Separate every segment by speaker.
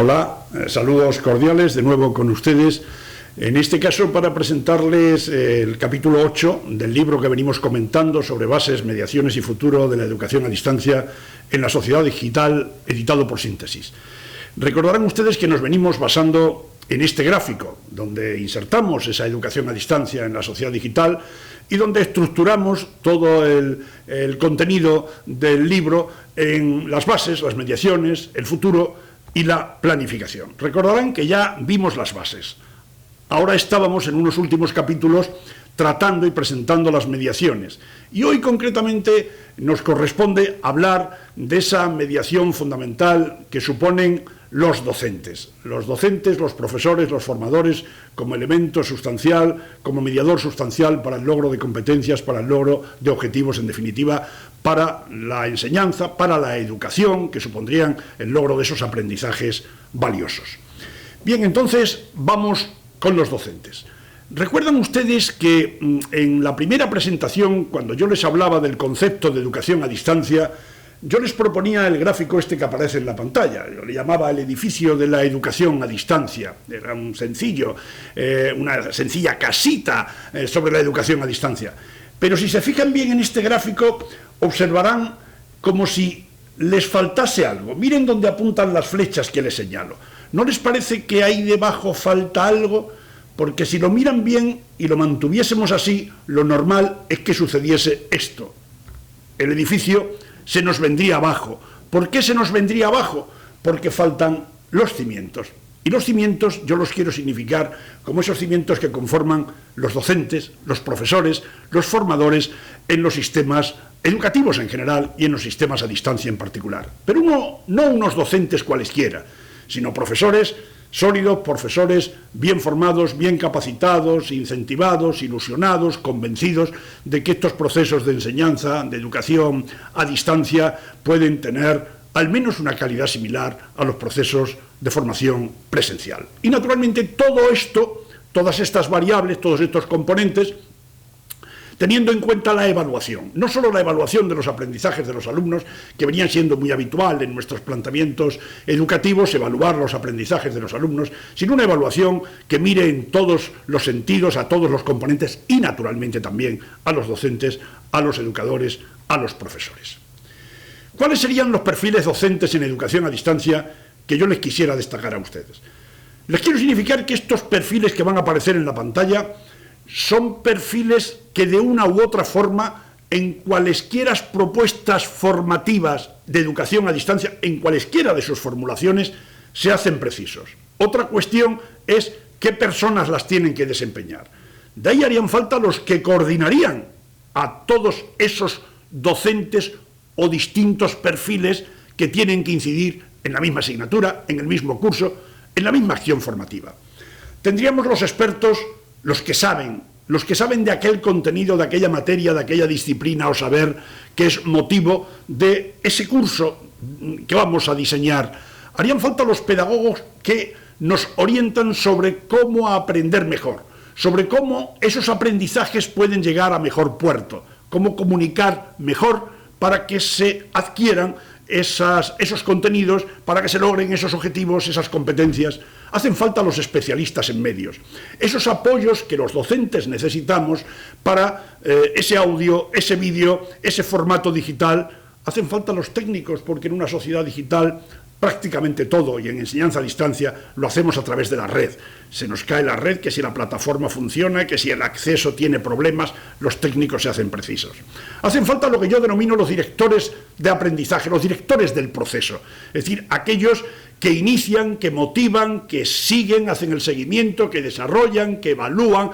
Speaker 1: Hola, saludos cordiales de nuevo con ustedes, en este caso para presentarles el capítulo 8 del libro que venimos comentando sobre bases, mediaciones y futuro de la educación a distancia en la sociedad digital, editado por Síntesis. Recordarán ustedes que nos venimos basando en este gráfico, donde insertamos esa educación a distancia en la sociedad digital y donde estructuramos todo el contenido del libro en las bases, las mediaciones, el futuro y la planificación. Recordarán que ya vimos las bases. Ahora estábamos en unos últimos capítulos tratando y presentando las mediaciones. Y hoy concretamente nos corresponde hablar de esa mediación fundamental que suponen los docentes. Los docentes, los profesores, los formadores, como elemento sustancial, como mediador sustancial para el logro de competencias, para el logro de objetivos, en definitiva, para la enseñanza, para la educación, que supondrían el logro de esos aprendizajes valiosos. Bien, entonces vamos con los docentes. ¿Recuerdan ustedes que en la primera presentación, cuando yo les hablaba del concepto de educación a distancia, yo les proponía el gráfico este que aparece en la pantalla? Yo le llamaba el edificio de la educación a distancia. Era una sencilla casita sobre la educación a distancia. Pero si se fijan bien en este gráfico, observarán como si les faltase algo. Miren dónde apuntan las flechas que les señalo. ¿No les parece que ahí debajo falta algo? Porque si lo miran bien y lo mantuviésemos así, lo normal es que sucediese esto. El edificio se nos vendría abajo. ¿Por qué se nos vendría abajo? Porque faltan los cimientos. Y los cimientos yo los quiero significar como esos cimientos que conforman los docentes, los profesores, los formadores en los sistemas educativos en general y en los sistemas a distancia en particular. Pero no unos docentes cualesquiera, sino profesores sólidos, profesores bien formados, bien capacitados, incentivados, ilusionados, convencidos de que estos procesos de enseñanza, de educación a distancia, pueden tener al menos una calidad similar a los procesos de formación presencial. Y naturalmente todo esto, todas estas variables, todos estos componentes, teniendo en cuenta la evaluación, no solo la evaluación de los aprendizajes de los alumnos, que venían siendo muy habitual en nuestros planteamientos educativos, evaluar los aprendizajes de los alumnos, sino una evaluación que mire en todos los sentidos, a todos los componentes y naturalmente también a los docentes, a los educadores, a los profesores. ¿Cuáles serían los perfiles docentes en educación a distancia que yo les quisiera destacar a ustedes? Les quiero significar que estos perfiles que van a aparecer en la pantalla son perfiles que de una u otra forma, en cualesquiera propuestas formativas de educación a distancia, en cualesquiera de sus formulaciones, se hacen precisos. Otra cuestión es qué personas las tienen que desempeñar. De ahí harían falta los que coordinarían a todos esos docentes o distintos perfiles que tienen que incidir en la misma asignatura, en el mismo curso, en la misma acción formativa. Tendríamos los expertos, los que saben de aquel contenido, de aquella materia, de aquella disciplina o saber que es motivo de ese curso que vamos a diseñar. Harían falta los pedagogos que nos orientan sobre cómo aprender mejor, sobre cómo esos aprendizajes pueden llegar a mejor puerto, cómo comunicar mejor para que se adquieran esos contenidos, para que se logren esos objetivos, esas competencias. Hacen falta los especialistas en medios, esos apoyos que los docentes necesitamos para ese audio, ese vídeo, ese formato digital. Hacen falta los técnicos, porque en una sociedad digital prácticamente todo, y en enseñanza a distancia, lo hacemos a través de la red. Se nos cae la red, que si la plataforma funciona, que si el acceso tiene problemas, los técnicos se hacen precisos. Hacen falta lo que yo denomino los directores de aprendizaje, los directores del proceso, es decir, aquellos que inician, que motivan, que siguen, hacen el seguimiento, que desarrollan, que evalúan,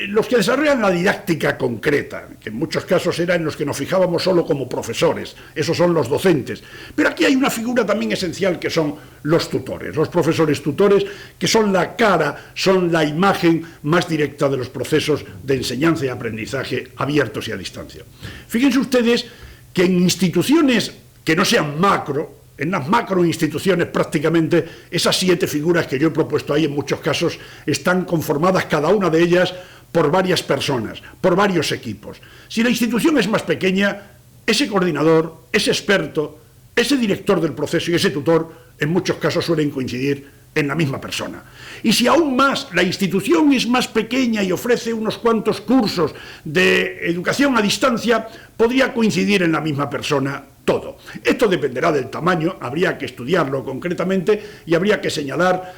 Speaker 1: los que desarrollan la didáctica concreta, que en muchos casos era en los que nos fijábamos solo como profesores, esos son los docentes. Pero aquí hay una figura también esencial que son los tutores, los profesores tutores, que son la cara, son la imagen más directa de los procesos de enseñanza y aprendizaje abiertos y a distancia. Fíjense ustedes que en instituciones que no sean macro, en las macroinstituciones prácticamente esas 7 figuras que yo he propuesto ahí en muchos casos están conformadas cada una de ellas por varias personas, por varios equipos. Si la institución es más pequeña, ese coordinador, ese experto, ese director del proceso y ese tutor en muchos casos suelen coincidir en la misma persona. Y si aún más la institución es más pequeña y ofrece unos cuantos cursos de educación a distancia, podría coincidir en la misma persona todo. Esto dependerá del tamaño, habría que estudiarlo concretamente y habría que señalar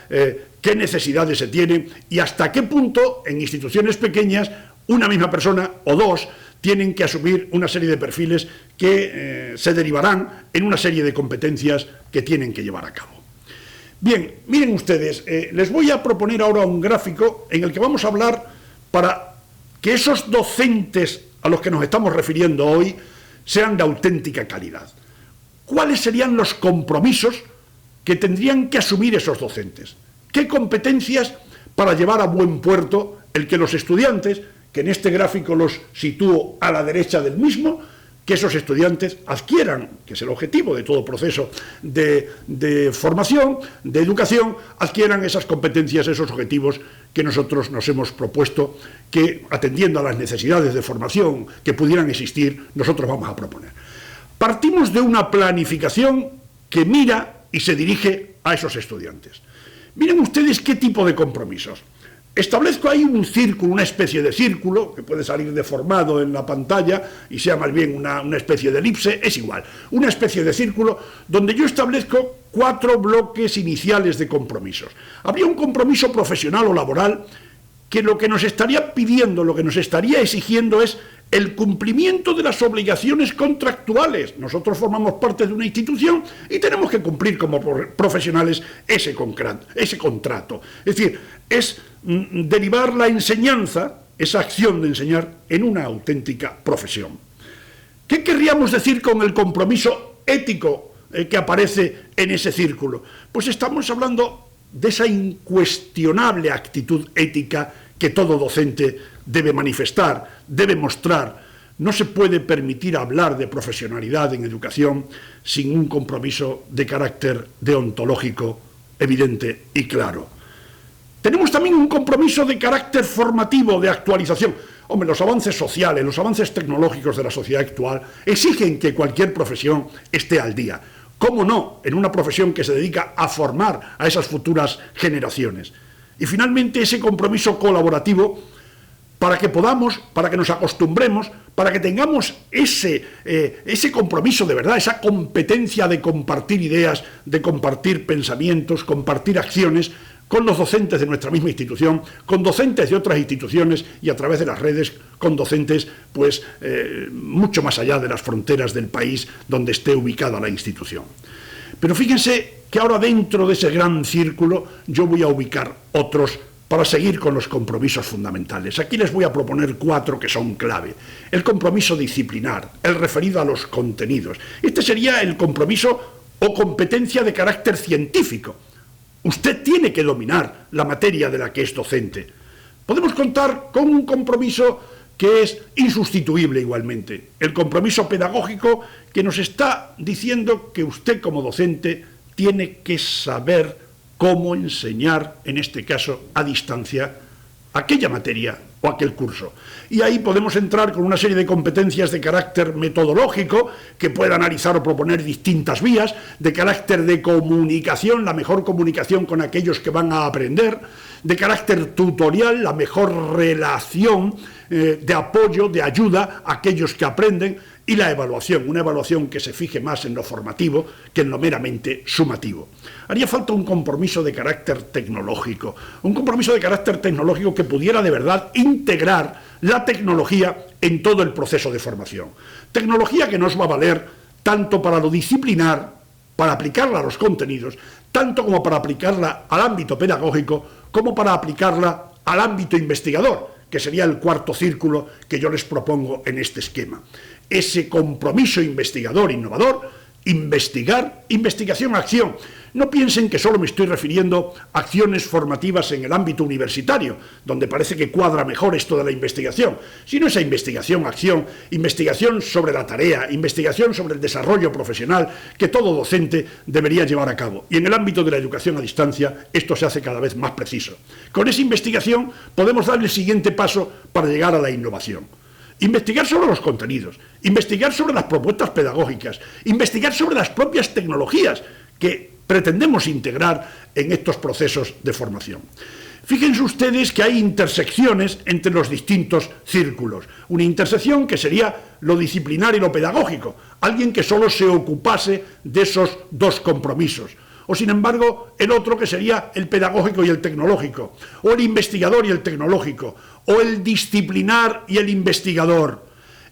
Speaker 1: qué necesidades se tienen y hasta qué punto en instituciones pequeñas una misma persona o dos tienen que asumir una serie de perfiles que se derivarán en una serie de competencias que tienen que llevar a cabo. Bien, miren ustedes, les voy a proponer ahora un gráfico en el que vamos a hablar para que esos docentes a los que nos estamos refiriendo hoy sean de auténtica calidad. ¿Cuáles serían los compromisos que tendrían que asumir esos docentes? ¿Qué competencias para llevar a buen puerto el que los estudiantes, que en este gráfico los sitúo a la derecha del mismo, que esos estudiantes adquieran, que es el objetivo de todo proceso de formación, de educación, adquieran esas competencias, esos objetivos que nosotros nos hemos propuesto, que atendiendo a las necesidades de formación que pudieran existir, nosotros vamos a proponer. Partimos de una planificación que mira y se dirige a esos estudiantes. Miren ustedes qué tipo de compromisos. Establezco ahí un círculo, una especie de círculo, que puede salir deformado en la pantalla y sea más bien una especie de elipse, es igual. Una especie de círculo donde yo establezco 4 bloques iniciales de compromisos. Habría un compromiso profesional o laboral que lo que nos estaría pidiendo, lo que nos estaría exigiendo es el cumplimiento de las obligaciones contractuales. Nosotros formamos parte de una institución y tenemos que cumplir como profesionales ese contrato. Es decir, es derivar la enseñanza, esa acción de enseñar, en una auténtica profesión. ¿Qué querríamos decir con el compromiso ético que aparece en ese círculo? Pues estamos hablando de esa incuestionable actitud ética que todo docente debe manifestar, debe mostrar. No se puede permitir hablar de profesionalidad en educación sin un compromiso de carácter deontológico evidente y claro. Tenemos también un compromiso de carácter formativo, de actualización. Hombre, los avances sociales, los avances tecnológicos de la sociedad actual exigen que cualquier profesión esté al día. ¿Cómo no? En una profesión que se dedica a formar a esas futuras generaciones. Y finalmente ese compromiso colaborativo para que podamos, para que nos acostumbremos, para que tengamos ese compromiso de verdad, esa competencia de compartir ideas, de compartir pensamientos, compartir acciones con los docentes de nuestra misma institución, con docentes de otras instituciones y a través de las redes con docentes pues mucho más allá de las fronteras del país donde esté ubicada la institución. Pero fíjense que ahora dentro de ese gran círculo yo voy a ubicar otros para seguir con los compromisos fundamentales. Aquí les voy a proponer 4 que son clave. El compromiso disciplinar, el referido a los contenidos. Este sería el compromiso o competencia de carácter científico. Usted tiene que dominar la materia de la que es docente. Podemos contar con un compromiso que es insustituible igualmente. El compromiso pedagógico que nos está diciendo que usted como docente tiene que saber cómo enseñar, en este caso a distancia, aquella materia o aquel curso. Y ahí podemos entrar con una serie de competencias de carácter metodológico que pueda analizar o proponer distintas vías, de carácter de comunicación, la mejor comunicación con aquellos que van a aprender, de carácter tutorial, la mejor relación de apoyo, de ayuda a aquellos que aprenden, y la evaluación, una evaluación que se fije más en lo formativo que en lo meramente sumativo. Haría falta un compromiso de carácter tecnológico, que pudiera de verdad integrar la tecnología en todo el proceso de formación. Tecnología que nos va a valer tanto para lo disciplinar, para aplicarla a los contenidos, tanto como para aplicarla al ámbito pedagógico, como para aplicarla al ámbito investigador, que sería el 4º círculo que yo les propongo en este esquema. Ese compromiso investigador, innovador, investigar, investigación-acción. No piensen que solo me estoy refiriendo a acciones formativas en el ámbito universitario, donde parece que cuadra mejor esto de la investigación, sino esa investigación-acción, investigación sobre la tarea, investigación sobre el desarrollo profesional que todo docente debería llevar a cabo. Y en el ámbito de la educación a distancia, esto se hace cada vez más preciso. Con esa investigación podemos dar el siguiente paso para llegar a la innovación. Investigar sobre los contenidos, investigar sobre las propuestas pedagógicas, investigar sobre las propias tecnologías que pretendemos integrar en estos procesos de formación. Fíjense ustedes que hay intersecciones entre los distintos círculos. Una intersección que sería lo disciplinar y lo pedagógico, alguien que solo se ocupase de esos dos compromisos. O, sin embargo, el otro que sería el pedagógico y el tecnológico, o el investigador y el tecnológico, o el disciplinar y el investigador.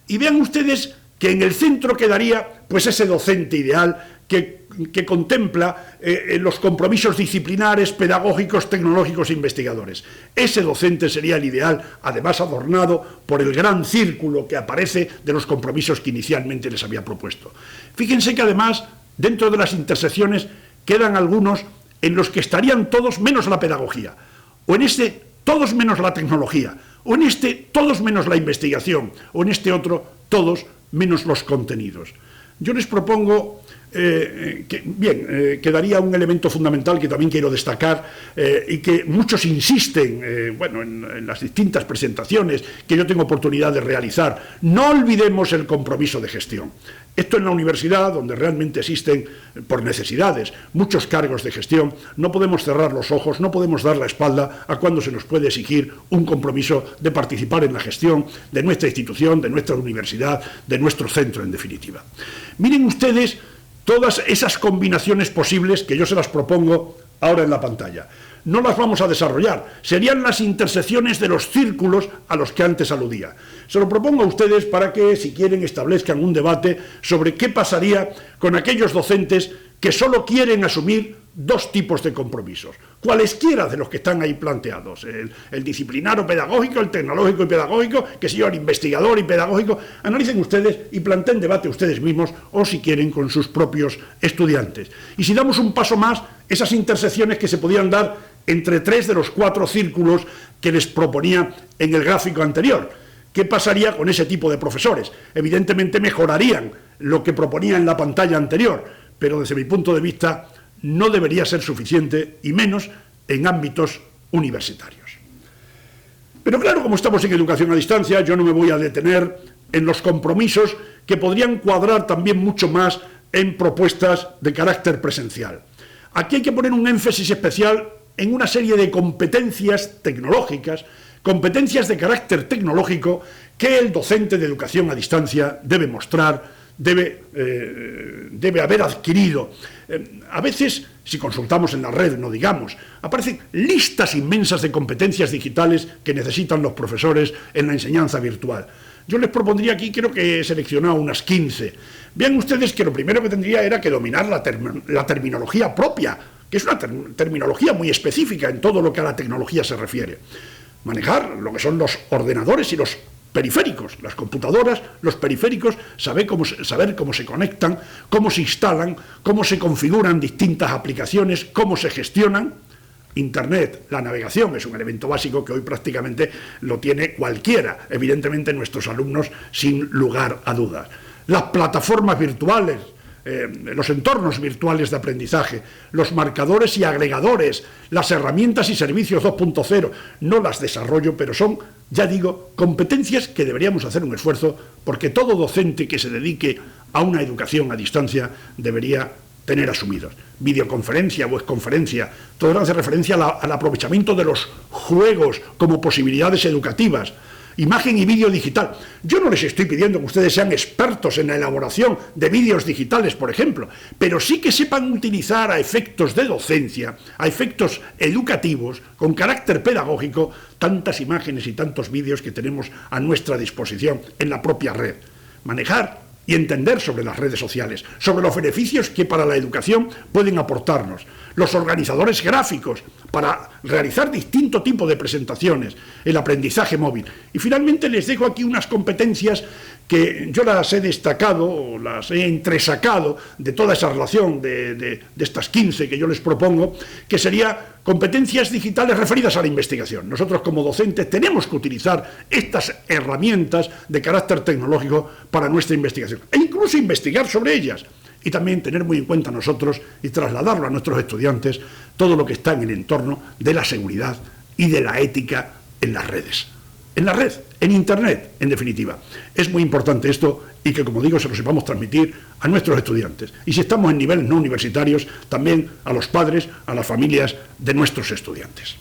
Speaker 1: Y vean ustedes que en el centro quedaría pues ese docente ideal que contempla los compromisos disciplinares, pedagógicos, tecnológicos e investigadores. Ese docente sería el ideal, además adornado por el gran círculo que aparece de los compromisos que inicialmente les había propuesto. Fíjense que además, dentro de las intersecciones, quedan algunos en los que estarían todos menos la pedagogía, o en este todos menos la tecnología, o en este todos menos la investigación, o en este otro todos menos los contenidos. Yo les propongo quedaría un elemento fundamental que también quiero destacar y que muchos insisten en las distintas presentaciones que yo tengo oportunidad de realizar. No olvidemos el compromiso de gestión. Esto en la universidad, donde realmente existen, por necesidades, muchos cargos de gestión, no podemos cerrar los ojos, no podemos dar la espalda a cuando se nos puede exigir un compromiso de participar en la gestión de nuestra institución, de nuestra universidad, de nuestro centro, en definitiva. Miren ustedes todas esas combinaciones posibles que yo se las propongo ahora en la pantalla. No las vamos a desarrollar, serían las intersecciones de los círculos a los que antes aludía. Se lo propongo a ustedes para que, si quieren, establezcan un debate sobre qué pasaría con aquellos docentes que solo quieren asumir dos tipos de compromisos, cualesquiera de los que están ahí planteados, el disciplinar o pedagógico, el tecnológico y pedagógico, que sea el investigador y pedagógico. Analicen ustedes y planteen debate ustedes mismos, o si quieren con sus propios estudiantes. Y si damos un paso más, esas intersecciones que se podían dar entre 3 de los 4 círculos que les proponía en el gráfico anterior. ¿Qué pasaría con ese tipo de profesores? Evidentemente mejorarían lo que proponía en la pantalla anterior, pero desde mi punto de vista no debería ser suficiente, y menos en ámbitos universitarios. Pero claro, como estamos en educación a distancia, yo no me voy a detener en los compromisos que podrían cuadrar también mucho más en propuestas de carácter presencial. Aquí hay que poner un énfasis especial en una serie de competencias tecnológicas, competencias de carácter tecnológico que el docente de educación a distancia debe mostrar, debe haber adquirido. A veces, si consultamos en la red, no digamos, aparecen listas inmensas de competencias digitales que necesitan los profesores en la enseñanza virtual. Yo les propondría aquí, creo que he seleccionado unas 15. Vean ustedes que lo primero que tendría era que dominar la terminología propia, que es una terminología muy específica en todo lo que a la tecnología se refiere. Manejar lo que son los ordenadores y los periféricos, las computadoras, los periféricos, saber cómo se conectan, cómo se instalan, cómo se configuran distintas aplicaciones, cómo se gestionan. Internet, la navegación, es un elemento básico que hoy prácticamente lo tiene cualquiera, evidentemente nuestros alumnos, sin lugar a dudas. Las plataformas virtuales, los entornos virtuales de aprendizaje, los marcadores y agregadores, las herramientas y servicios 2.0, no las desarrollo, pero son, ya digo, competencias que deberíamos hacer un esfuerzo, porque todo docente que se dedique a una educación a distancia debería tener asumidos. Videoconferencia, webconferencia, todo hace referencia al aprovechamiento de los juegos como posibilidades educativas. Imagen y vídeo digital. Yo no les estoy pidiendo que ustedes sean expertos en la elaboración de vídeos digitales, por ejemplo, pero sí que sepan utilizar a efectos de docencia, a efectos educativos, con carácter pedagógico, tantas imágenes y tantos vídeos que tenemos a nuestra disposición en la propia red. Manejar y entender sobre las redes sociales, sobre los beneficios que para la educación pueden aportarnos, los organizadores gráficos para realizar distinto tipo de presentaciones, el aprendizaje móvil. Y finalmente les dejo aquí unas competencias que yo las he destacado, o las he entresacado de toda esa relación de estas 15 que yo les propongo, que sería competencias digitales referidas a la investigación. Nosotros como docentes tenemos que utilizar estas herramientas de carácter tecnológico para nuestra investigación, e incluso investigar sobre ellas. Y también tener muy en cuenta nosotros y trasladarlo a nuestros estudiantes todo lo que está en el entorno de la seguridad y de la ética en las redes. en la red, en Internet, en definitiva. Es muy importante esto y que, como digo, se lo sepamos transmitir a nuestros estudiantes. Y si estamos en niveles no universitarios, también a los padres, a las familias de nuestros estudiantes.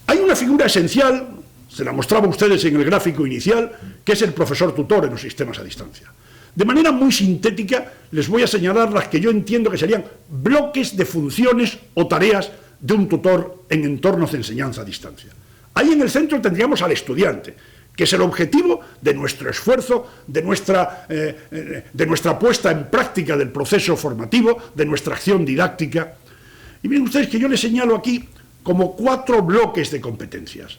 Speaker 1: Hay una figura esencial, se la mostraba a ustedes en el gráfico inicial, que es el profesor tutor en los sistemas a distancia. De manera muy sintética, les voy a señalar las que yo entiendo que serían bloques de funciones o tareas de un tutor en entornos de enseñanza a distancia. Ahí en el centro tendríamos al estudiante, que es el objetivo de nuestro esfuerzo, de nuestra puesta en práctica del proceso formativo, de nuestra acción didáctica. Y miren ustedes que yo les señalo aquí como 4 bloques de competencias.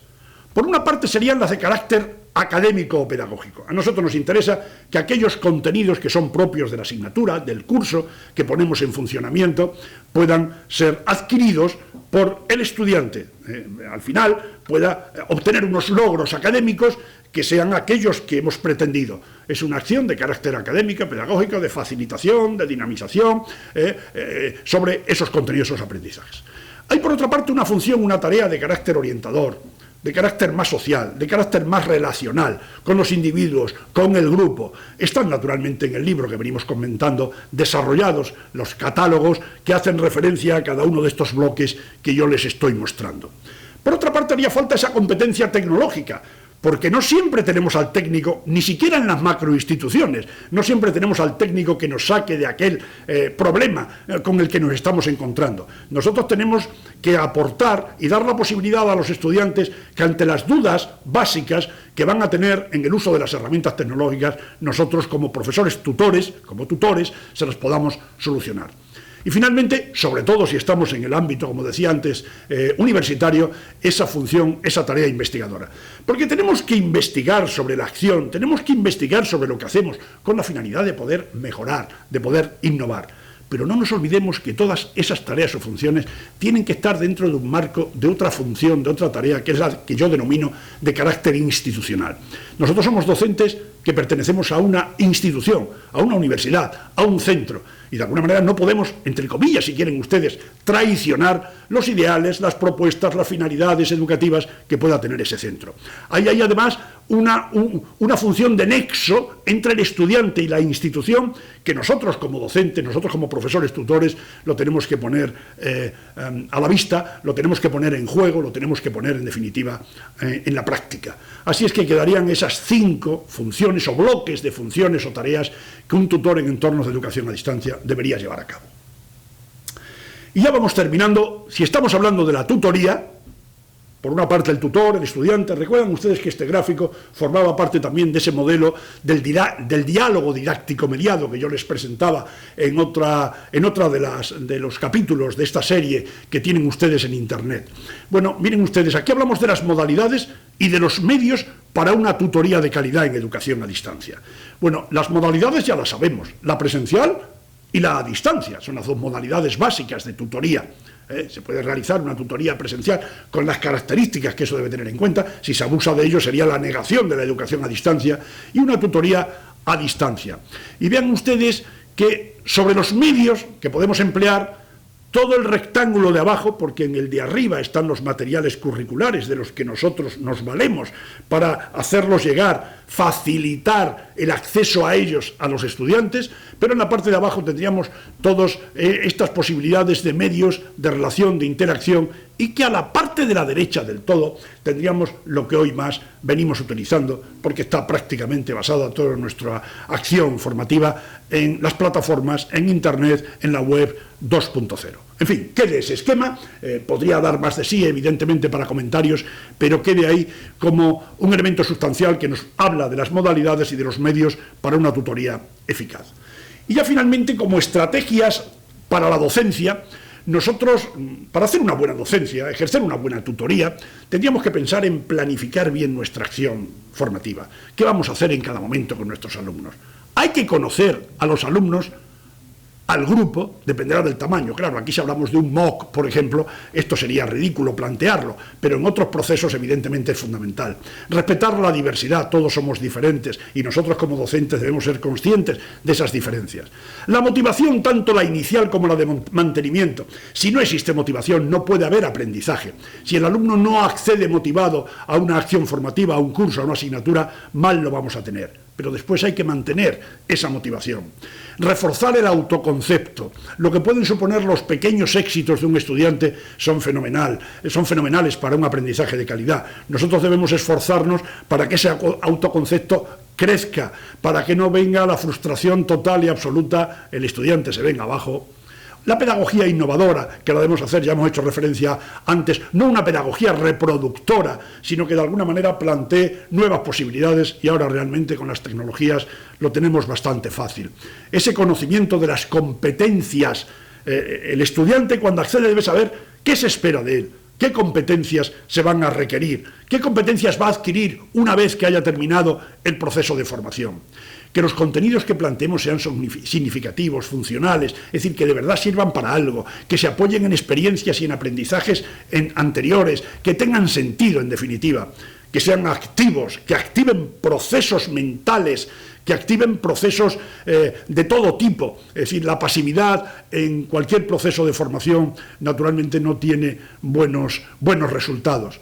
Speaker 1: Por una parte serían las de carácter académico o pedagógico. A nosotros nos interesa que aquellos contenidos que son propios de la asignatura, del curso que ponemos en funcionamiento, puedan ser adquiridos por el estudiante. Al final pueda obtener unos logros académicos que sean aquellos que hemos pretendido. Es una acción de carácter académico, pedagógico, de facilitación, de dinamización, sobre esos contenidos, esos aprendizajes. Hay por otra parte una función, una tarea de carácter orientador, de carácter más social, de carácter más relacional, con los individuos, con el grupo. Están naturalmente en el libro que venimos comentando desarrollados los catálogos que hacen referencia a cada uno de estos bloques que yo les estoy mostrando. Por otra parte, haría falta esa competencia tecnológica, porque no siempre tenemos al técnico, ni siquiera en las macroinstituciones, no siempre tenemos al técnico que nos saque de aquel problema con el que nos estamos encontrando. Nosotros tenemos que aportar y dar la posibilidad a los estudiantes que ante las dudas básicas que van a tener en el uso de las herramientas tecnológicas, nosotros como profesores tutores, como tutores, se las podamos solucionar. Y finalmente, sobre todo si estamos en el ámbito, como decía antes, universitario, esa función, esa tarea investigadora. Porque tenemos que investigar sobre la acción, tenemos que investigar sobre lo que hacemos, con la finalidad de poder mejorar, de poder innovar. Pero no nos olvidemos que todas esas tareas o funciones tienen que estar dentro de un marco de otra función, de otra tarea, que es la que yo denomino de carácter institucional. Nosotros somos docentes que pertenecemos a una institución, a una universidad, a un centro. Y de alguna manera no podemos, entre comillas, si quieren ustedes, traicionar los ideales, las propuestas, las finalidades educativas que pueda tener ese centro. Hay además una función de nexo entre el estudiante y la institución que nosotros como docentes, nosotros como profesores tutores, lo tenemos que poner a la vista, lo tenemos que poner en juego, lo tenemos que poner en definitiva en la práctica. Así es que quedarían esas 5 funciones o bloques de funciones o tareas que un tutor en entornos de educación a distancia debería llevar a cabo. Y ya vamos terminando. Si estamos hablando de la tutoría, por una parte el tutor, el estudiante, recuerdan ustedes que este gráfico formaba parte también de ese modelo del diálogo didáctico mediado que yo les presentaba en otra de los capítulos de esta serie que tienen ustedes en Internet. Bueno, miren ustedes, aquí hablamos de las modalidades y de los medios para una tutoría de calidad en educación a distancia. Bueno, las modalidades ya las sabemos, la presencial y la a distancia, son las 2 modalidades básicas de tutoría. Se puede realizar una tutoría presencial con las características que eso debe tener en cuenta. Si se abusa de ello sería la negación de la educación a distancia, y una tutoría a distancia. Y vean ustedes que sobre los medios que podemos emplear, todo el rectángulo de abajo, porque en el de arriba están los materiales curriculares de los que nosotros nos valemos para hacerlos llegar, facilitar el acceso a ellos a los estudiantes, pero en la parte de abajo tendríamos todas estas posibilidades de medios, de relación, de interacción, y que a la parte de la derecha del todo tendríamos lo que hoy más venimos utilizando, porque está prácticamente basada toda nuestra acción formativa en las plataformas, en Internet, en la web 2.0. En fin, quede ese esquema, podría dar más de sí, evidentemente, para comentarios, pero quede ahí como un elemento sustancial que nos habla de las modalidades y de los medios para una tutoría eficaz. Y ya finalmente, como estrategias para la docencia, nosotros, para hacer una buena docencia, ejercer una buena tutoría, tendríamos que pensar en planificar bien nuestra acción formativa. ¿Qué vamos a hacer en cada momento con nuestros alumnos? Hay que conocer a los alumnos al grupo, dependerá del tamaño. Claro, aquí si hablamos de un MOOC, por ejemplo, esto sería ridículo plantearlo, pero en otros procesos evidentemente es fundamental. Respetar la diversidad, todos somos diferentes y nosotros como docentes debemos ser conscientes de esas diferencias. La motivación, tanto la inicial como la de mantenimiento. Si no existe motivación, no puede haber aprendizaje. Si el alumno no accede motivado a una acción formativa, a un curso, a una asignatura, mal lo vamos a tener. Pero después hay que mantener esa motivación. Reforzar el autoconcepto. Lo que pueden suponer los pequeños éxitos de un estudiante son fenomenales para un aprendizaje de calidad. Nosotros debemos esforzarnos para que ese autoconcepto crezca, para que no venga la frustración total y absoluta, el estudiante se venga abajo. La pedagogía innovadora, que la debemos hacer, ya hemos hecho referencia antes, no una pedagogía reproductora, sino que de alguna manera plantee nuevas posibilidades y ahora realmente con las tecnologías lo tenemos bastante fácil. Ese conocimiento de las competencias, el estudiante cuando accede debe saber qué se espera de él, qué competencias se van a requerir, qué competencias va a adquirir una vez que haya terminado el proceso de formación. Que los contenidos que planteemos sean significativos, funcionales, es decir, que de verdad sirvan para algo, que se apoyen en experiencias y en aprendizajes anteriores, que tengan sentido, en definitiva, que sean activos, que activen procesos mentales, que activen procesos de todo tipo. Es decir, la pasividad en cualquier proceso de formación naturalmente no tiene buenos resultados.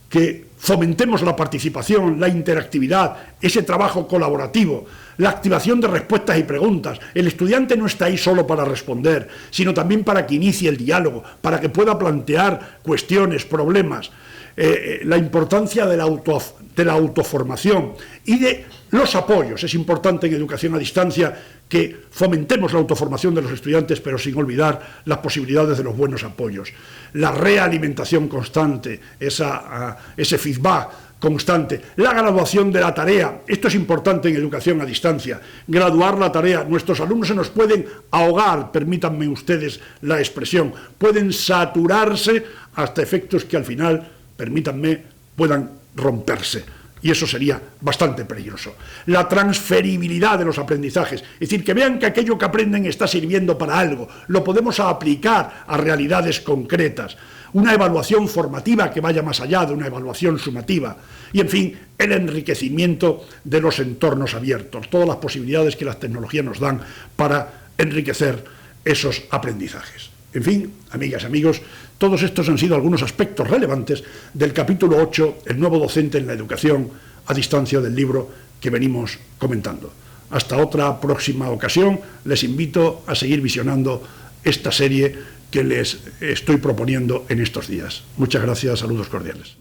Speaker 1: Que fomentemos la participación, la interactividad, ese trabajo colaborativo, la activación de respuestas y preguntas. El estudiante no está ahí solo para responder, sino también para que inicie el diálogo, para que pueda plantear cuestiones, problemas. La importancia de la autoformación y de los apoyos. Es importante en educación a distancia que fomentemos la autoformación de los estudiantes, pero sin olvidar las posibilidades de los buenos apoyos. La realimentación constante, ese feedback constante. La graduación de la tarea. Esto es importante en educación a distancia. Graduar la tarea. Nuestros alumnos se nos pueden ahogar, permítanme ustedes la expresión. Pueden saturarse hasta efectos que al final, permítanme, puedan romperse. Y eso sería bastante peligroso. La transferibilidad de los aprendizajes, es decir, que vean que aquello que aprenden está sirviendo para algo, lo podemos aplicar a realidades concretas. Una evaluación formativa que vaya más allá de una evaluación sumativa. Y, en fin, el enriquecimiento de los entornos abiertos, todas las posibilidades que las tecnologías nos dan para enriquecer esos aprendizajes. En fin, amigas y amigos, todos estos han sido algunos aspectos relevantes del capítulo 8, el nuevo docente en la educación a distancia, del libro que venimos comentando. Hasta otra próxima ocasión, les invito a seguir visionando esta serie que les estoy proponiendo en estos días. Muchas gracias, saludos cordiales.